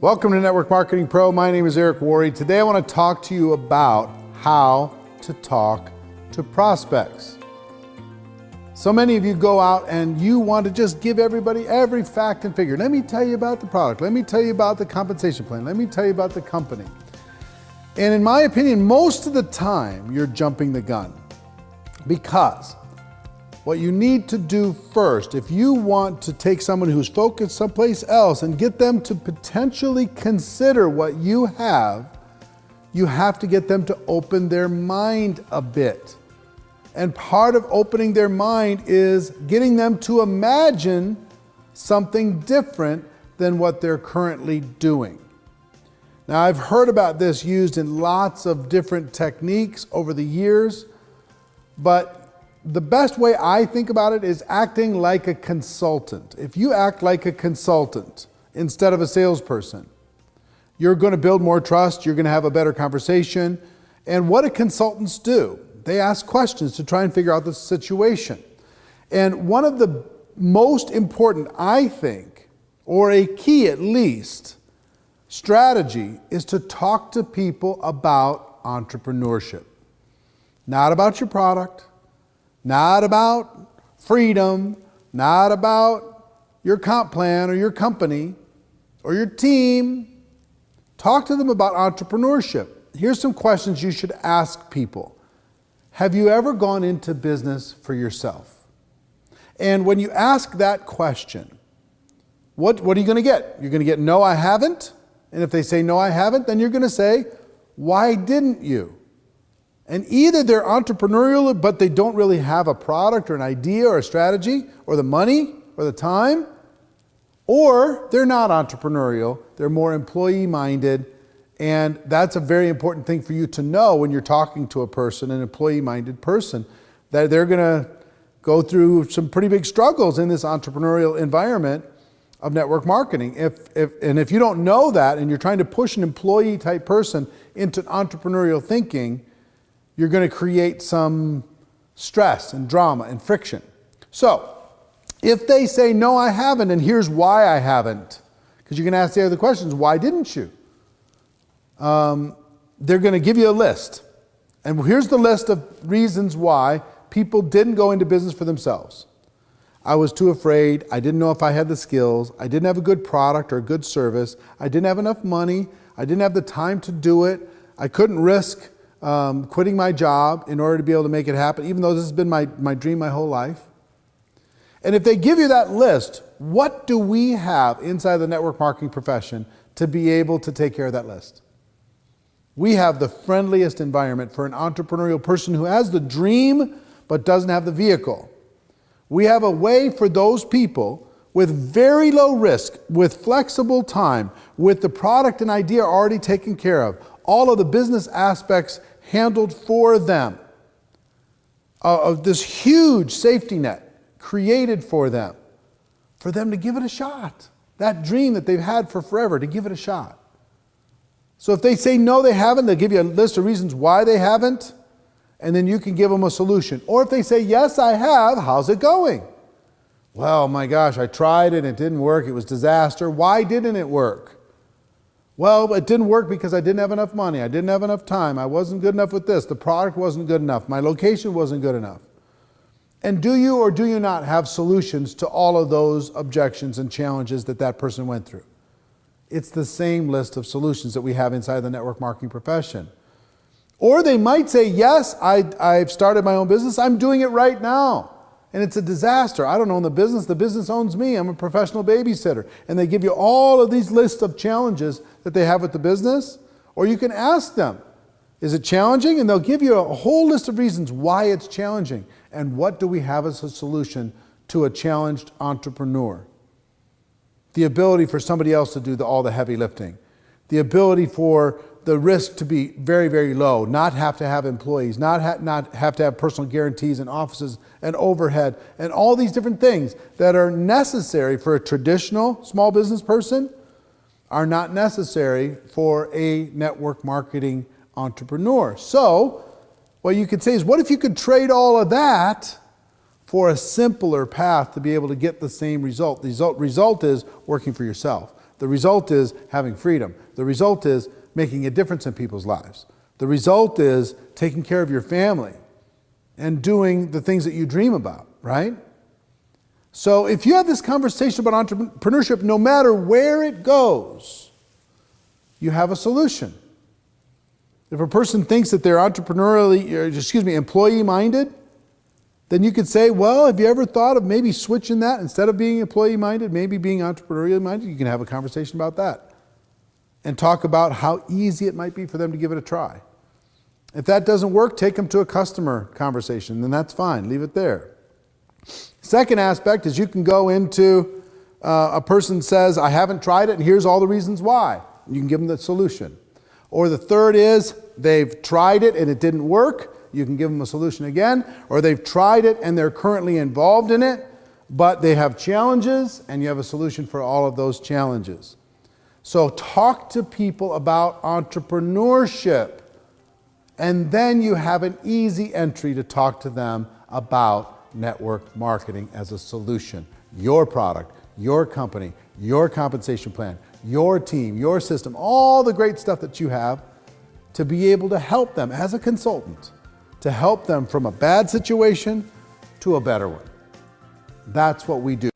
Welcome to Network Marketing Pro. My name is Eric Worre. Today I want to talk to you about how to talk to prospects. So many of you go out and you want to just give everybody every fact and figure. Let me tell you about the product. Let me tell you about the compensation plan. Let me tell you about the company. And in my opinion, most of the time you're jumping the gun, because what you need to do first, if you want to take someone who's focused someplace else and get them to potentially consider what you have to get them to open their mind a bit. And part of opening their mind is getting them to imagine something different than what they're currently doing. Now, I've heard about this used in lots of different techniques over the years, but the best way I think about it is acting like a consultant. If you act like a consultant instead of a salesperson, you're going to build more trust, you're going to have a better conversation. And what do consultants do? They ask questions to try and figure out the situation. And one of the most important, I think, or a key at least, strategy is to talk to people about entrepreneurship. Not about your product, not about freedom, not about your comp plan or your company or your team. Talk to them about entrepreneurship. Here's some questions you should ask people. Have you ever gone into business for yourself? And when you ask that question, what are you going to get? You're going to get, no, I haven't. And if they say, no, I haven't, then you're going to say, why didn't you? And either they're entrepreneurial, but they don't really have a product or an idea or a strategy or the money or the time, or they're not entrepreneurial, they're more employee-minded. And that's a very important thing for you to know when you're talking to a person, an employee-minded person, that they're going to go through some pretty big struggles in this entrepreneurial environment of network marketing. If you don't know that and you're trying to push an employee-type person into entrepreneurial thinking, you're going to create some stress and drama and friction. So, if they say, no, I haven't, and here's why I haven't, because you're going to ask the other questions, why didn't you? They're going to give you a list. And here's the list of reasons why people didn't go into business for themselves. I was too afraid. I didn't know if I had the skills. I didn't have a good product or a good service. I didn't have enough money. I didn't have the time to do it. I couldn't risk quitting my job in order to be able to make it happen, even though this has been my dream my whole life. And if they give you that list, what do we have inside the network marketing profession to be able to take care of that list? We have the friendliest environment for an entrepreneurial person who has the dream but doesn't have the vehicle. We have a way for those people with very low risk, with flexible time, with the product and idea already taken care of, all of the business aspects handled for them, of this huge safety net created for them to give it a shot. That dream that they've had for forever, to give it a shot. So if they say no, they haven't, they'll give you a list of reasons why they haven't, and then you can give them a solution. Or if they say, yes, I have, how's it going? Well, my gosh, I tried it didn't work, it was disaster. Why didn't it work? Well, it didn't work because I didn't have enough money, I didn't have enough time, I wasn't good enough with this, the product wasn't good enough, my location wasn't good enough. And do you or do you not have solutions to all of those objections and challenges that person went through? It's the same list of solutions that we have inside the network marketing profession. Or they might say, yes, I've started my own business, I'm doing it right now. And it's a disaster. I don't own the business owns me. I'm a professional babysitter. And they give you all of these lists of challenges that they have with the business. Or you can ask them, is it challenging? And they'll give you a whole list of reasons why it's challenging. And what do we have as a solution to a challenged entrepreneur? The ability for somebody else to do all the heavy lifting. The ability for the risk to be very, very low, not have to have employees, not have to have personal guarantees and offices and overhead and all these different things that are necessary for a traditional small business person are not necessary for a network marketing entrepreneur. So what you could say is, what if you could trade all of that for a simpler path to be able to get the same result? The result is working for yourself. The result is having freedom. The result is making a difference in people's lives. The result is taking care of your family and doing the things that you dream about, right? So if you have this conversation about entrepreneurship, no matter where it goes, you have a solution. If a person thinks that they're employee-minded, then you could say, well, have you ever thought of maybe switching that? Instead of being employee-minded, maybe being entrepreneurial-minded? You can have a conversation about that and talk about how easy it might be for them to give it a try. If that doesn't work, take them to a customer conversation, then that's fine. Leave it there. Second aspect is you can go into a person says, I haven't tried it, and here's all the reasons why. You can give them the solution. Or the third is they've tried it and it didn't work. You can give them a solution again. Or they've tried it and they're currently involved in it, but they have challenges, and you have a solution for all of those challenges. So talk to people about entrepreneurship, and then you have an easy entry to talk to them about network marketing as a solution. Your product, your company, your compensation plan, your team, your system, all the great stuff that you have to be able to help them as a consultant, to help them from a bad situation to a better one. That's what we do.